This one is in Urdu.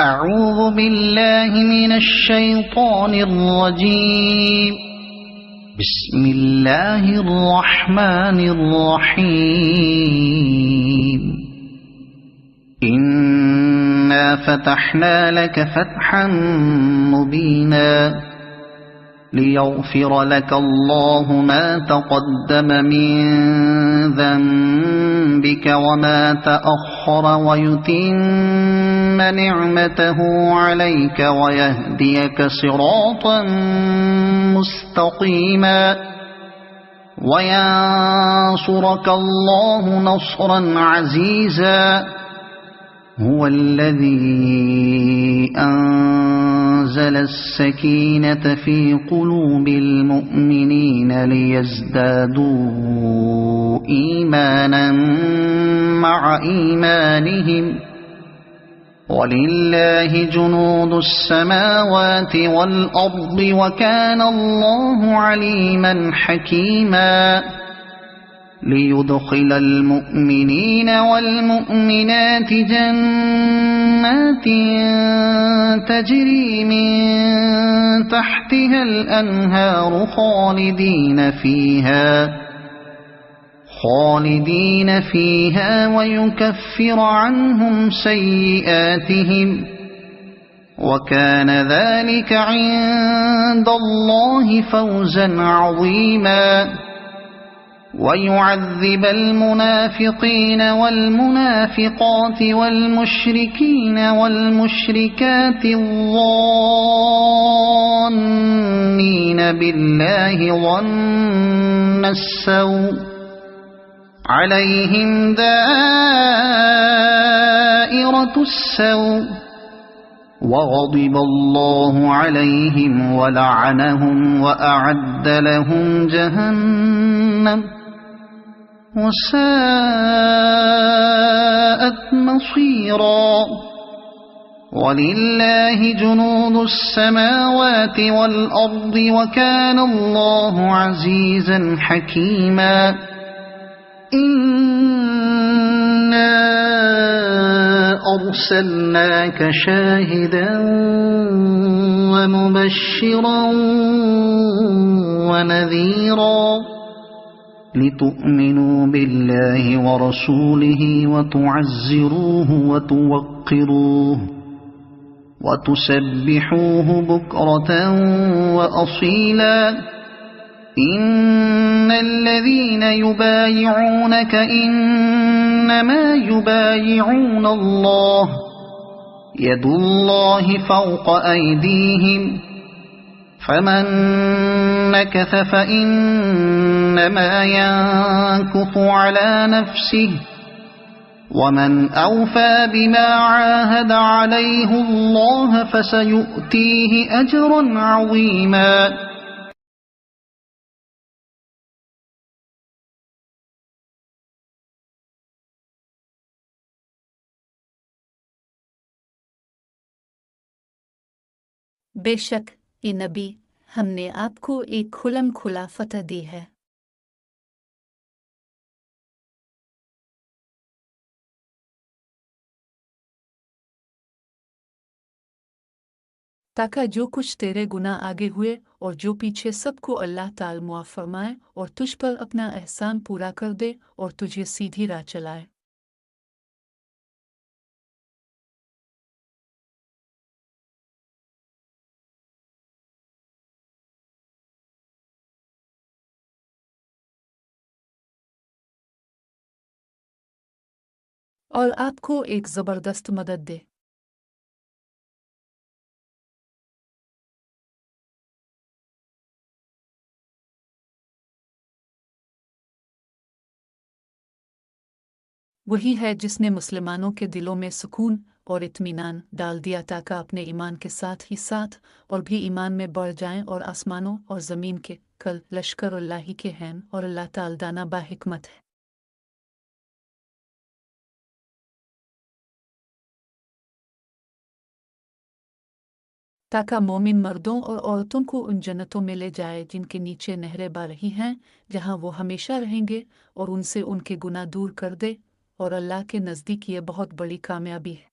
أعوذ بالله من الشيطان الرجيم بسم الله الرحمن الرحيم إنا فتحنا لك فتحا مبينا ليغفر لك الله ما تقدم من ذنبك وما تأخر ويتم نعمته عليك ويهديك صراطا مستقيما وينصرك الله نصرا عزيزا هو الذي أنزل السكينة في قلوب المؤمنين ليزدادوا إيمانا مع إيمانهم ولله جنود السماوات والأرض وكان الله عليما حكيما ليدخل المؤمنين والمؤمنات جنات تجري من تحتها الأنهار خالدين فيها ويكفر عنهم سيئاتهم وكان ذلك عند الله فوزا عظيما ويعذب المنافقين والمنافقات والمشركين والمشركات الظانين بالله ظن السوء عليهم دائرة السوء وغضب الله عليهم ولعنهم وأعد لهم جهنم وساءت مصيرا ولله جنود السماوات والأرض وكان الله عزيزا حكيما إنا أرسلناك شاهدا ومبشرا ونذيرا لتؤمنوا بالله ورسوله وتعزروه وتوقروه وتسبحوه بكرة وأصيلا إن الذين يبايعونك إنما يبايعون الله يد الله فوق أيديهم فمن نكث فإنما ينكث على نفسه ومن أوفى بما عاهد عليه الله فسيؤتيه أجرا عظيما بے شک اے نبی ہم نے آپ کو ایک کھلم کھلا فتح دی ہے۔ تاکہ جو کچھ تیرے گناہ آگے ہوئے اور جو پیچھے سب کو اللہ تعالی معاف فرمائے اور تجھ پر اپنا احسان پورا کر دے اور تجھے سیدھی راہ چلائے۔ اور آپ کو ایک زبردست مدد دے۔ وہی ہے جس نے مسلمانوں کے دلوں میں سکون اور اطمینان ڈال دیا تاکہ اپنے ایمان کے ساتھ ہی ساتھ اور بھی ایمان میں بڑھ جائیں اور آسمانوں اور زمین کے کل لشکر اللہ ہی کے ہیں اور اللہ تعالی دانا با حکمت ہے۔ تاکہ مومن مردوں اور عورتوں کو ان جنتوں میں لے جائے جن کے نیچے نہریں بہہ رہی ہیں جہاں وہ ہمیشہ رہیں گے اور ان سے ان کے گناہ دور کر دے اور اللہ کے نزدیک یہ بہت بڑی کامیابی ہے۔